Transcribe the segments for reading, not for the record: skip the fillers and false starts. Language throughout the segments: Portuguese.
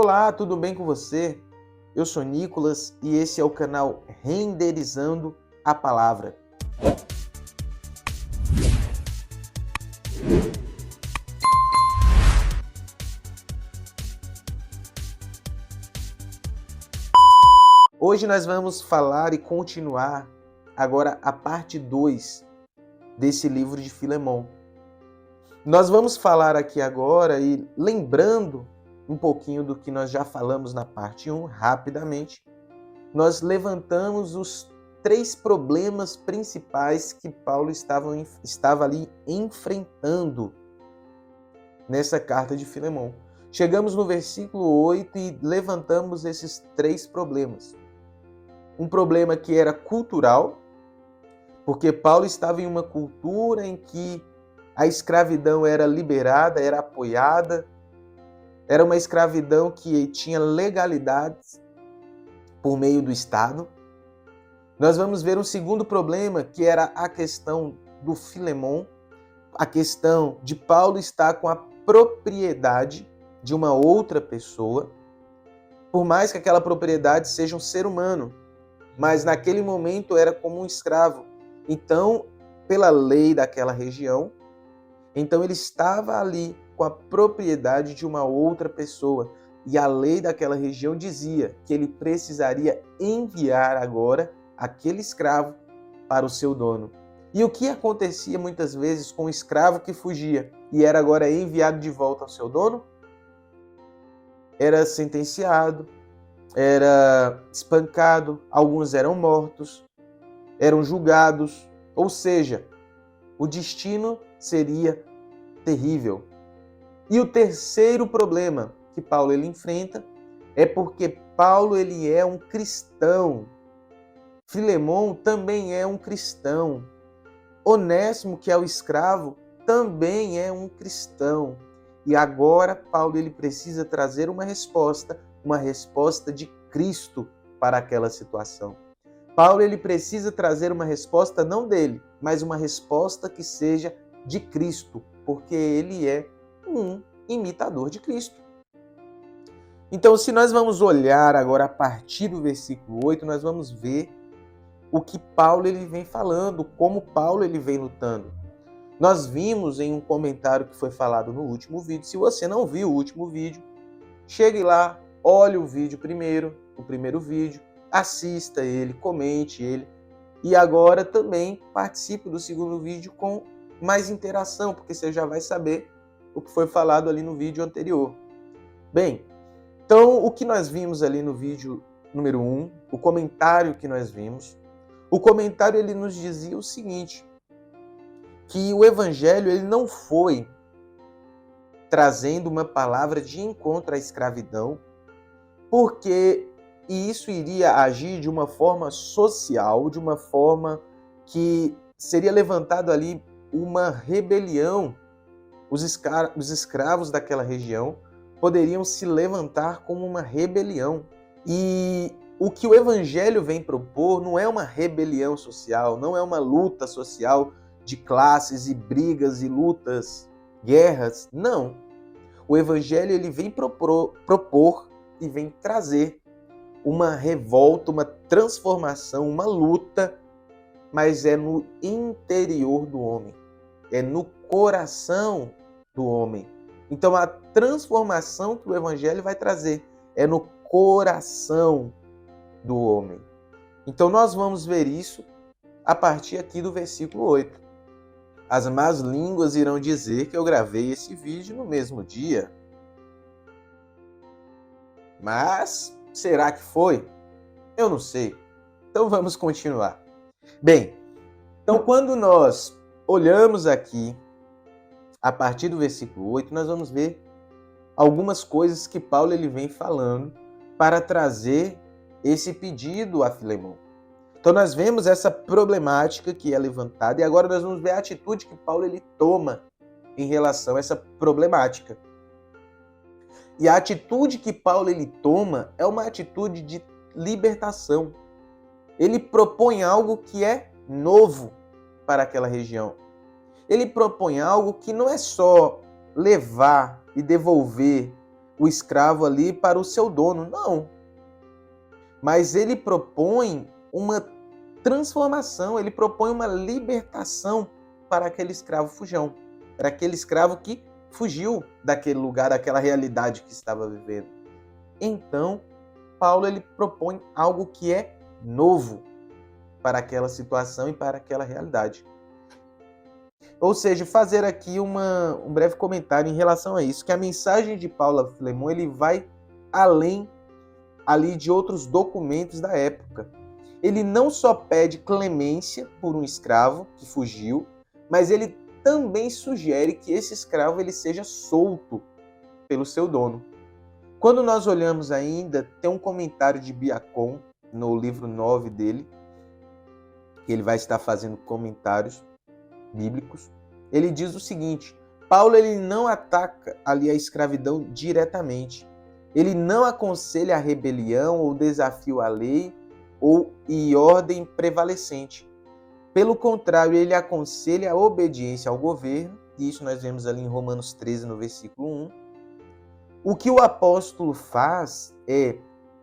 Olá, tudo bem com você? Eu sou Nicolas e esse é o canal Renderizando a Palavra. Hoje nós vamos falar e continuar agora a parte 2 desse livro de Filemão. Nós vamos falar aqui agora e lembrando um pouquinho do que nós já falamos na parte 1, rapidamente, nós levantamos os 3 problemas principais que Paulo estava ali enfrentando nessa carta de Filemão. Chegamos no versículo 8 e levantamos esses 3 problemas. Um problema que era cultural, porque Paulo estava em uma cultura em que a escravidão era liberada, era apoiada, era uma escravidão que tinha legalidades por meio do Estado. Nós vamos ver um segundo problema, que era a questão do Filemão, a questão de Paulo estar com a propriedade de uma outra pessoa, por mais que aquela propriedade seja um ser humano, mas naquele momento era como um escravo. Então, pela lei daquela região, então ele estava ali com a propriedade de uma outra pessoa. E a lei daquela região dizia que ele precisaria enviar agora aquele escravo para o seu dono. E o que acontecia muitas vezes com o escravo que fugia e era agora enviado de volta ao seu dono? Era sentenciado, era espancado, alguns eram mortos, eram julgados, ou seja, o destino seria terrível. E o terceiro problema que Paulo ele enfrenta é porque Paulo ele é um cristão. Filemão também é um cristão. Onésimo, que é o escravo, também é um cristão. E agora Paulo ele precisa trazer uma resposta de Cristo para aquela situação. Paulo ele precisa trazer uma resposta não dele, mas uma resposta que seja de Cristo, porque ele é um imitador de Cristo. Então, se nós vamos olhar agora a partir do versículo 8, nós vamos ver o que Paulo ele vem falando, como Paulo ele vem lutando. Nós vimos em um comentário que foi falado no último vídeo. Se você não viu o último vídeo, chegue lá, olhe o vídeo primeiro, o primeiro vídeo, assista ele, comente ele e agora também participe do segundo vídeo com mais interação, porque você já vai saber o que foi falado ali no vídeo anterior. Bem, então o que nós vimos ali no vídeo número 1, o comentário que nós vimos, o comentário ele nos dizia o seguinte, que o evangelho ele não foi trazendo uma palavra de encontro à escravidão, porque isso iria agir de uma forma social, de uma forma que seria levantado ali uma rebelião. Os escravos daquela região poderiam se levantar como uma rebelião. E o que o evangelho vem propor não é uma rebelião social, não é uma luta social de classes e brigas e lutas, guerras. Não. O evangelho ele vem propor e vem trazer uma revolta, uma transformação, uma luta, mas é no interior do homem, é no coração do homem. Então a transformação que o evangelho vai trazer é no coração do homem. Então nós vamos ver isso a partir aqui do versículo 8. As más línguas irão dizer que eu gravei esse vídeo no mesmo dia. Mas será que foi? Eu não sei. Então vamos continuar. Bem, então quando nós olhamos aqui a partir do versículo 8, nós vamos ver algumas coisas que Paulo ele vem falando para trazer esse pedido a Filemão. Então nós vemos essa problemática que é levantada e agora nós vamos ver a atitude que Paulo ele toma em relação a essa problemática. E a atitude que Paulo ele toma é uma atitude de libertação. Ele propõe algo que é novo para aquela região. Ele propõe algo que não é só levar e devolver, o escravo ali para o seu dono. Não. Mas ele propõe uma transformação, ele propõe uma libertação para aquele escravo fujão, para aquele escravo que fugiu daquele lugar, daquela realidade que estava vivendo. Então, Paulo ele propõe algo que é novo para aquela situação e para aquela realidade. Ou seja, fazer aqui um breve comentário em relação a isso, que a mensagem de Paulo a Filemão ele vai além ali de outros documentos da época. Ele não só pede clemência por um escravo que fugiu, mas ele também sugere que esse escravo ele seja solto pelo seu dono. Quando nós olhamos ainda, tem um comentário de Biacon no livro 9 dele, que ele vai estar fazendo comentários bíblicos. Ele diz o seguinte: Paulo ele não ataca ali a escravidão diretamente. Ele não aconselha a rebelião ou desafio à lei ou e ordem prevalecente. Pelo contrário, ele aconselha a obediência ao governo, e isso nós vemos ali em Romanos 13, no versículo 1. O que o apóstolo faz é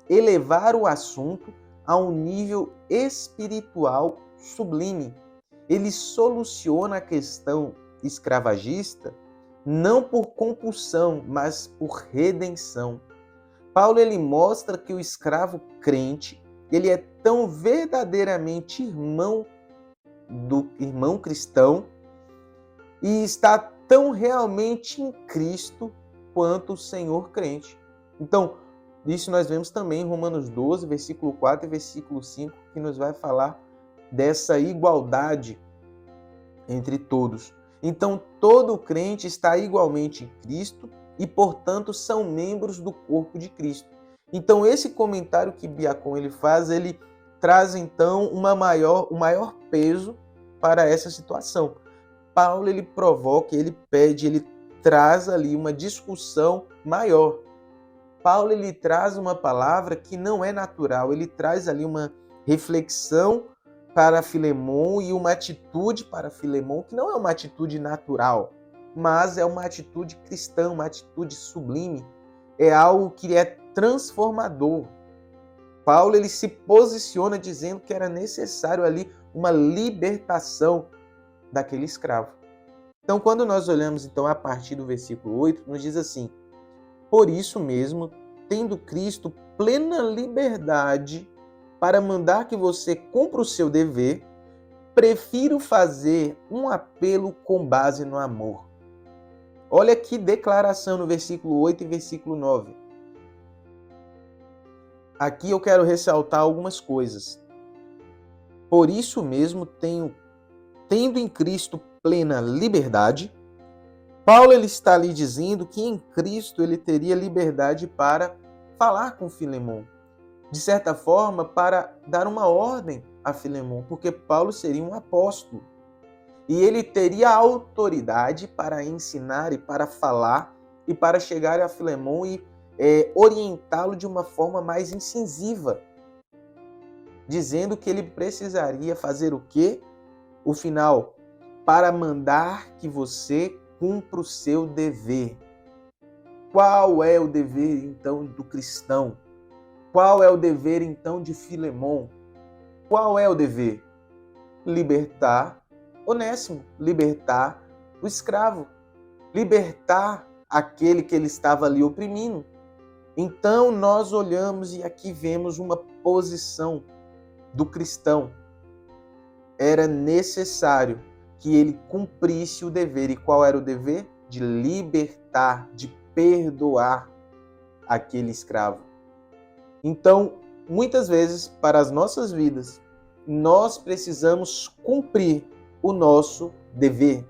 elevar o assunto a um nível espiritual sublime. Ele soluciona a questão escravagista não por compulsão, mas por redenção. Paulo ele mostra que o escravo crente, ele é tão verdadeiramente irmão do irmão cristão e está tão realmente em Cristo quanto o Senhor crente. Então, isso nós vemos também em Romanos 12, versículo 4 e versículo 5, que nos vai falar dessa igualdade entre todos. Então, todo crente está igualmente em Cristo e, portanto, são membros do corpo de Cristo. Então, esse comentário que Biacon ele faz, ele traz, então, o maior peso para essa situação. Paulo, ele provoca, ele pede, ele traz ali uma discussão maior. Paulo, ele traz uma palavra que não é natural, ele traz ali uma reflexão para Filemão e uma atitude para Filemão que não é uma atitude natural, mas é uma atitude cristã, uma atitude sublime, é algo que é transformador. Paulo ele se posiciona dizendo que era necessário ali uma libertação daquele escravo. Então, quando nós olhamos então a partir do versículo 8, nos diz assim: por isso mesmo, tendo Cristo plena liberdade para mandar que você cumpra o seu dever, prefiro fazer um apelo com base no amor. Olha que declaração no versículo 8 e versículo 9. Aqui eu quero ressaltar algumas coisas. Por isso mesmo, tendo em Cristo plena liberdade, Paulo ele está ali dizendo que em Cristo ele teria liberdade para falar com Filemão. De certa forma, para dar uma ordem a Filemão, porque Paulo seria um apóstolo. E ele teria autoridade para ensinar e para falar e para chegar a Filemão e orientá-lo de uma forma mais incisiva, dizendo que ele precisaria fazer o quê? O final, para mandar que você cumpra o seu dever. Qual é o dever, então, do cristão? Qual é o dever, então, de Filemão? Qual é o dever? Libertar Onésimo, libertar o escravo, libertar aquele que ele estava ali oprimindo. Então, nós olhamos e aqui vemos uma posição do cristão. Era necessário que ele cumprisse o dever. E qual era o dever? De libertar, de perdoar aquele escravo. Então, muitas vezes, para as nossas vidas, nós precisamos cumprir o nosso dever.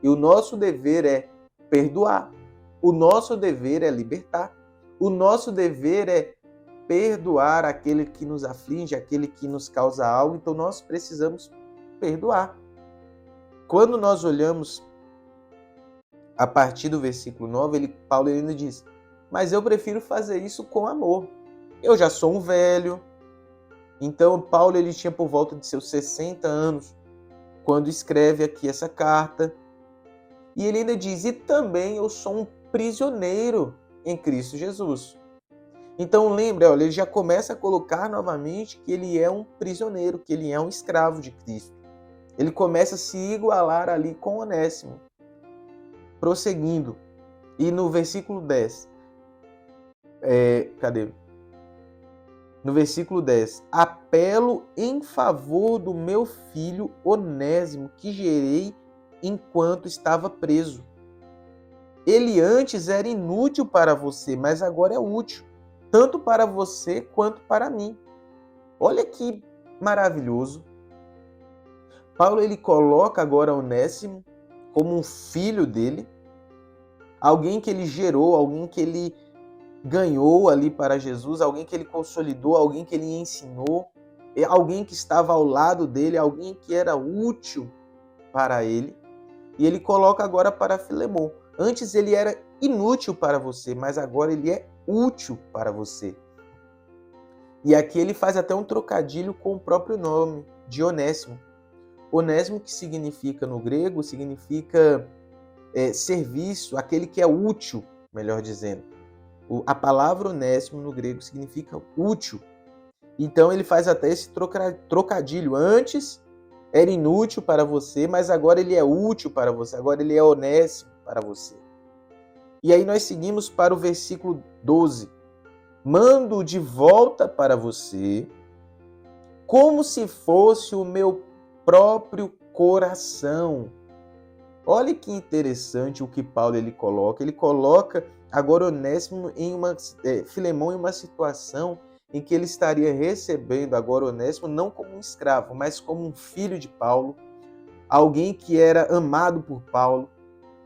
E o nosso dever é perdoar. O nosso dever é libertar. O nosso dever é perdoar aquele que nos aflige, aquele que nos causa algo. Então, nós precisamos perdoar. Quando nós olhamos a partir do versículo 9, Paulo ainda diz: mas eu prefiro fazer isso com amor. Eu já sou um velho. Então, Paulo ele tinha por volta de seus 60 anos quando escreve aqui essa carta. E ele ainda diz: e também eu sou um prisioneiro em Cristo Jesus. Então lembre, olha, ele já começa a colocar novamente que ele é um prisioneiro, que ele é um escravo de Cristo. Ele começa a se igualar ali com Onésimo. Prosseguindo. E no versículo 10. Cadê? No versículo 10. Apelo em favor do meu filho Onésimo, que gerei enquanto estava preso. Ele antes era inútil para você, mas agora é útil, tanto para você quanto para mim. Olha que maravilhoso. Paulo ele coloca agora Onésimo como um filho dele, alguém que ele gerou, alguém que ele ganhou ali para Jesus, alguém que ele consolidou, alguém que ele ensinou, alguém que estava ao lado dele, alguém que era útil para ele. E ele coloca agora para Filemon. Antes ele era inútil para você, mas agora ele é útil para você. E aqui ele faz até um trocadilho com o próprio nome de Onésimo. Onésimo, que significa no grego, significa serviço, aquele que é útil, melhor dizendo. A palavra Onésimo no grego significa útil. Então ele faz até esse trocadilho. Antes era inútil para você, mas agora ele é útil para você. Agora ele é onésimo para você. E aí nós seguimos para o versículo 12. Mando de volta para você, como se fosse o meu próprio coração. Olha que interessante o que Paulo ele coloca. Ele coloca agora Onésimo Filemon em uma situação em que ele estaria recebendo agora Onésimo não como um escravo, mas como um filho de Paulo, alguém que era amado por Paulo,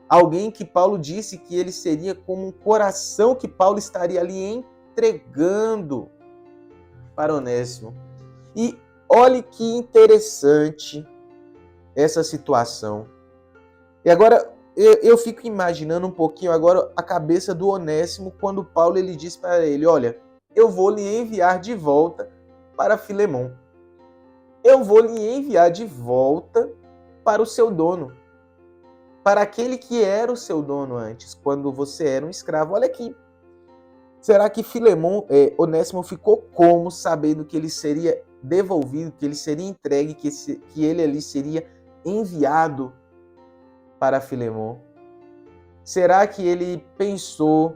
alguém que Paulo disse que ele seria como um coração que Paulo estaria ali entregando para Onésimo. E olhe que interessante essa situação. E agora eu fico imaginando um pouquinho agora a cabeça do Onésimo quando Paulo ele diz para ele, olha, eu vou lhe enviar de volta para Filemon. Eu vou lhe enviar de volta para o seu dono, para aquele que era o seu dono antes, quando você era um escravo. Olha aqui. Será que Onésimo ficou como, sabendo que ele seria devolvido, que ele seria entregue, que ele ali seria enviado para Filemon? Será que ele pensou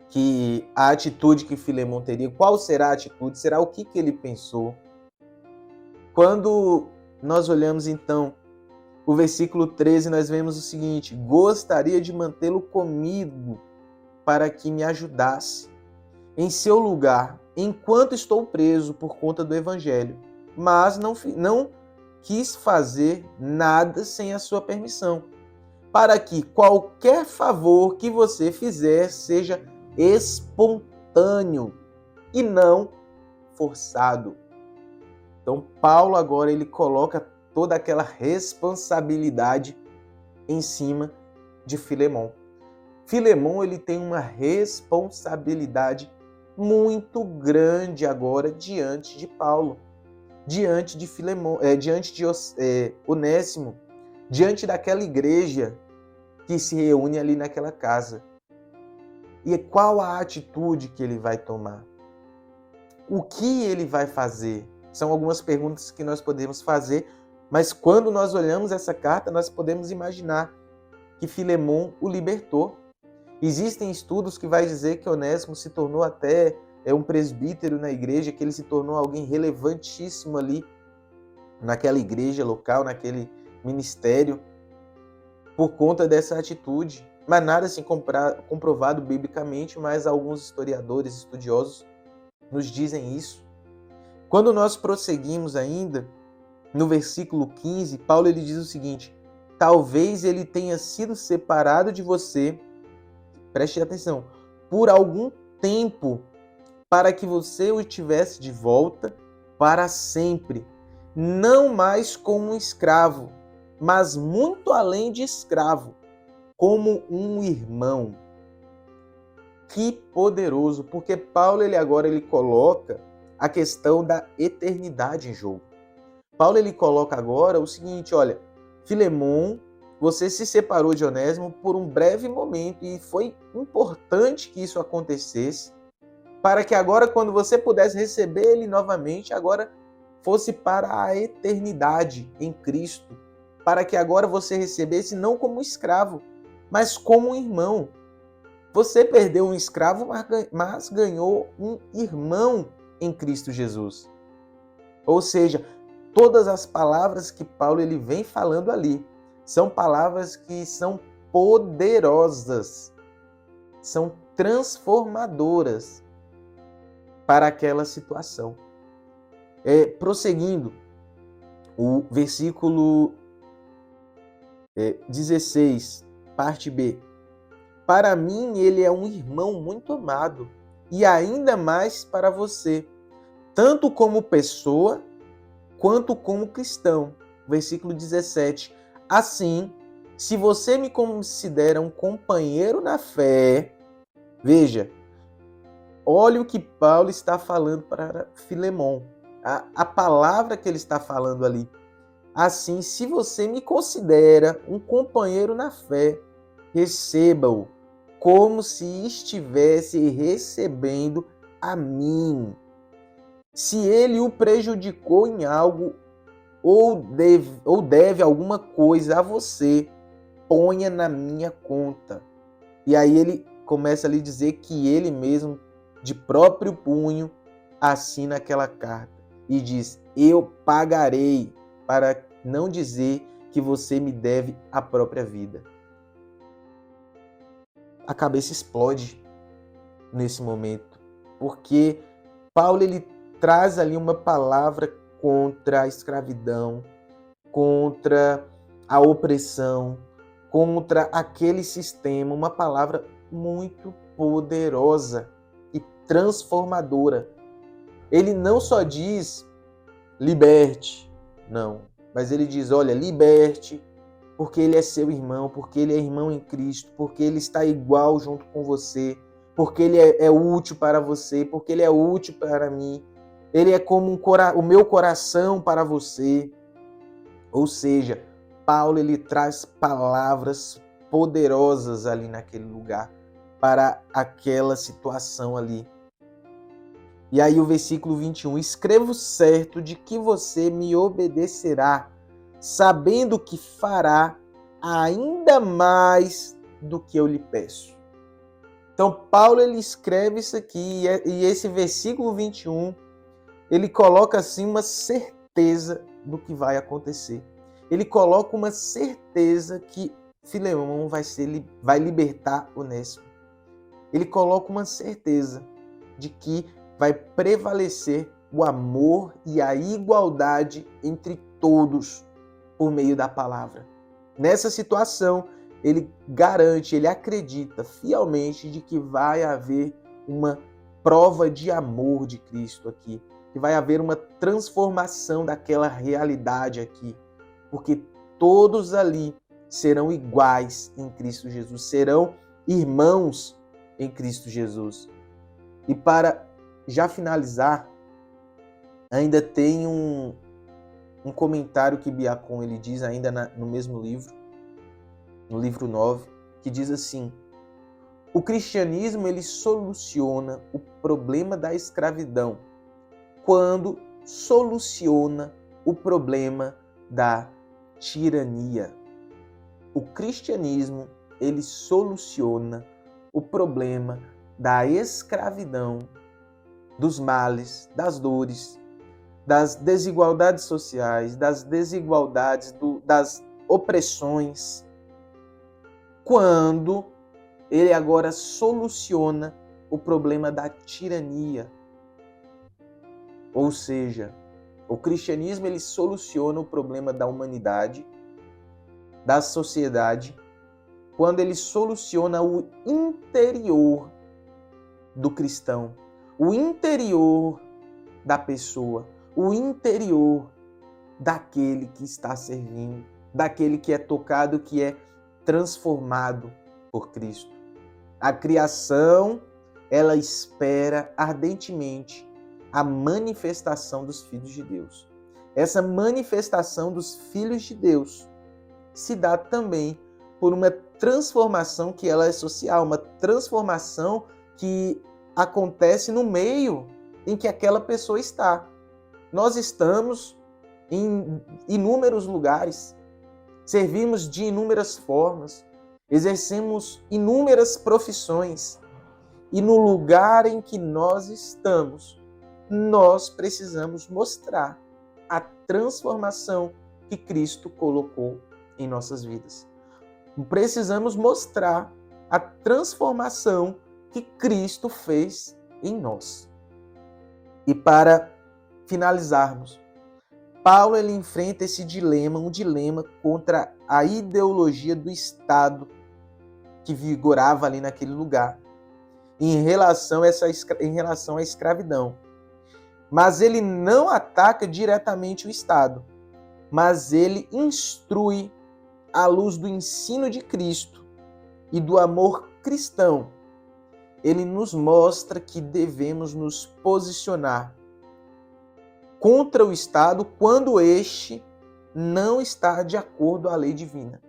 que a atitude que Filemon teria, qual será a atitude? Será o que ele pensou? Quando nós olhamos então o versículo 13, nós vemos o seguinte: gostaria de mantê-lo comigo para que me ajudasse em seu lugar, enquanto estou preso por conta do evangelho, mas não quis fazer nada sem a sua permissão, para que qualquer favor que você fizer seja espontâneo e não forçado. Então Paulo agora ele coloca toda aquela responsabilidade em cima de Filemon. Filemon ele tem uma responsabilidade muito grande agora diante de Paulo, diante de Filemon, diante de Onésimo, diante daquela igreja que se reúne ali naquela casa. E qual a atitude que ele vai tomar? O que ele vai fazer? São algumas perguntas que nós podemos fazer, mas quando nós olhamos essa carta, nós podemos imaginar que Filemon o libertou. Existem estudos que vai dizer que Onésimo se tornou até um presbítero na igreja, que ele se tornou alguém relevantíssimo ali naquela igreja local, naquele ministério, por conta dessa atitude. Mas nada assim comprovado biblicamente, mas alguns historiadores, estudiosos nos dizem isso. Quando nós prosseguimos ainda, no versículo 15, Paulo ele diz o seguinte: talvez ele tenha sido separado de você, preste atenção, por algum tempo, para que você o tivesse de volta para sempre, não mais como um escravo, mas muito além de escravo, como um irmão. Que poderoso, porque Paulo ele coloca a questão da eternidade em jogo. Paulo ele coloca agora o seguinte, olha, Filemon, você se separou de Onésimo por um breve momento e foi importante que isso acontecesse para que agora, quando você pudesse receber ele novamente, agora fosse para a eternidade em Cristo, para que agora você recebesse não como um escravo, mas como um irmão. Você perdeu um escravo, mas ganhou um irmão em Cristo Jesus. Ou seja, todas as palavras que Paulo ele vem falando ali são palavras que são poderosas, são transformadoras para aquela situação. Prosseguindo, o versículo 16, parte B. Para mim, ele é um irmão muito amado, e ainda mais para você, tanto como pessoa, quanto como cristão. Versículo 17. Assim, se você me considera um companheiro na fé, veja, olha o que Paulo está falando para Filemon. A palavra que ele está falando ali. Assim, se você me considera um companheiro na fé, receba-o como se estivesse recebendo a mim. Se ele o prejudicou em algo ou deve alguma coisa a você, ponha na minha conta. E aí ele começa a lhe dizer que ele mesmo, de próprio punho, assina aquela carta e diz: eu pagarei, para não dizer que você me deve a própria vida. A cabeça explode nesse momento, porque Paulo ele traz ali uma palavra contra a escravidão, contra a opressão, contra aquele sistema, uma palavra muito poderosa e transformadora. Ele não só diz liberte, não, mas ele diz, olha, liberte, porque ele é seu irmão, porque ele é irmão em Cristo, porque ele está igual junto com você, porque ele é útil para você, porque ele é útil para mim, ele é como o meu coração para você. Ou seja, Paulo ele traz palavras poderosas ali naquele lugar, para aquela situação ali. E aí o versículo 21, escrevo certo de que você me obedecerá, sabendo que fará ainda mais do que eu lhe peço. Então Paulo ele escreve isso aqui e esse versículo 21, ele coloca assim uma certeza do que vai acontecer. Ele coloca uma certeza que Filemon vai libertar Onésimo. Ele coloca uma certeza de que vai prevalecer o amor e a igualdade entre todos por meio da palavra. Nessa situação, ele garante, ele acredita fielmente de que vai haver uma prova de amor de Cristo aqui, que vai haver uma transformação daquela realidade aqui, porque todos ali serão iguais em Cristo Jesus, serão irmãos em Cristo Jesus. E para já finalizar, ainda tem um comentário que Biacon ele diz ainda no mesmo livro, no livro 9, que diz assim: o cristianismo ele soluciona o problema da escravidão quando soluciona o problema da tirania. O cristianismo ele soluciona o problema da escravidão, dos males, das dores, das desigualdades sociais, das desigualdades, das opressões, quando ele agora soluciona o problema da tirania. Ou seja, o cristianismo ele soluciona o problema da humanidade, da sociedade, quando ele soluciona o interior do cristão, o interior da pessoa, o interior daquele que está servindo, daquele que é tocado, que é transformado por Cristo. A criação, ela espera ardentemente a manifestação dos filhos de Deus. Essa manifestação dos filhos de Deus se dá também por uma transformação que ela é social, uma transformação que acontece no meio em que aquela pessoa está. Nós estamos em inúmeros lugares, servimos de inúmeras formas, exercemos inúmeras profissões, e no lugar em que nós estamos, nós precisamos mostrar a transformação que Cristo colocou em nossas vidas. Precisamos mostrar a transformação que Cristo fez em nós. E para finalizarmos, Paulo ele enfrenta esse dilema, um dilema contra a ideologia do Estado que vigorava ali naquele lugar, em relação à escravidão. Mas ele não ataca diretamente o Estado, mas ele instrui à luz do ensino de Cristo e do amor cristão. Ele nos mostra que devemos nos posicionar contra o Estado quando este não está de acordo à lei divina.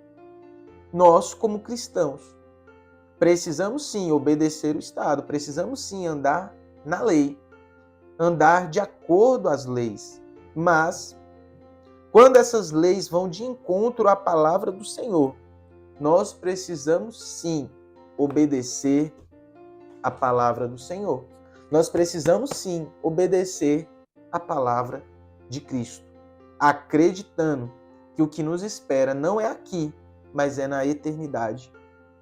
Nós, como cristãos, precisamos sim obedecer o Estado, precisamos sim andar na lei, andar de acordo às leis, mas quando essas leis vão de encontro à palavra do Senhor, nós precisamos sim obedecer a palavra do Senhor. Nós precisamos sim obedecer a palavra de Cristo, acreditando que o que nos espera não é aqui, mas é na eternidade.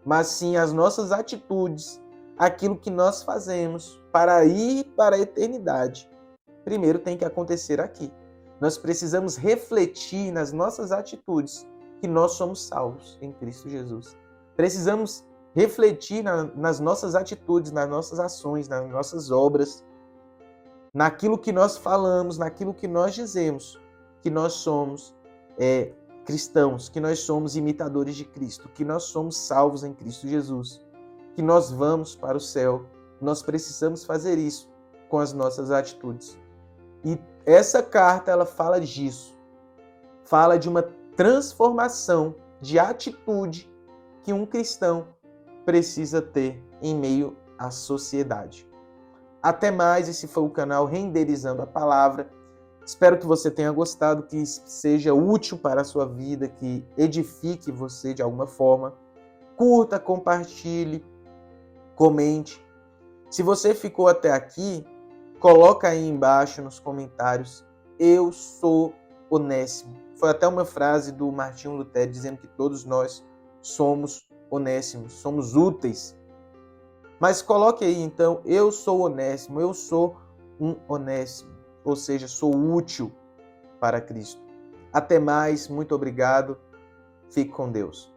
Mas sim as nossas atitudes, aquilo que nós fazemos para ir para a eternidade, primeiro tem que acontecer aqui. Nós precisamos refletir nas nossas atitudes que nós somos salvos em Cristo Jesus. Precisamos refletir nas nossas atitudes, nas nossas ações, nas nossas obras, naquilo que nós falamos, naquilo que nós dizemos, que nós somos cristãos, que nós somos imitadores de Cristo, que nós somos salvos em Cristo Jesus, que nós vamos para o céu. Nós precisamos fazer isso com as nossas atitudes. E essa carta, ela fala disso. Fala de uma transformação de atitude que um cristão precisa ter em meio à sociedade. Até mais, esse foi o canal Renderizando a Palavra. Espero que você tenha gostado, que seja útil para a sua vida, que edifique você de alguma forma. Curta, compartilhe, comente. Se você ficou até aqui, coloca aí embaixo nos comentários, eu sou Onésimo. Foi até uma frase do Martinho Lutero dizendo que todos nós somos Onésimos, somos úteis. Mas coloque aí então, eu sou Onésimo, eu sou um Onésimo, ou seja, sou útil para Cristo. Até mais, muito obrigado, fique com Deus.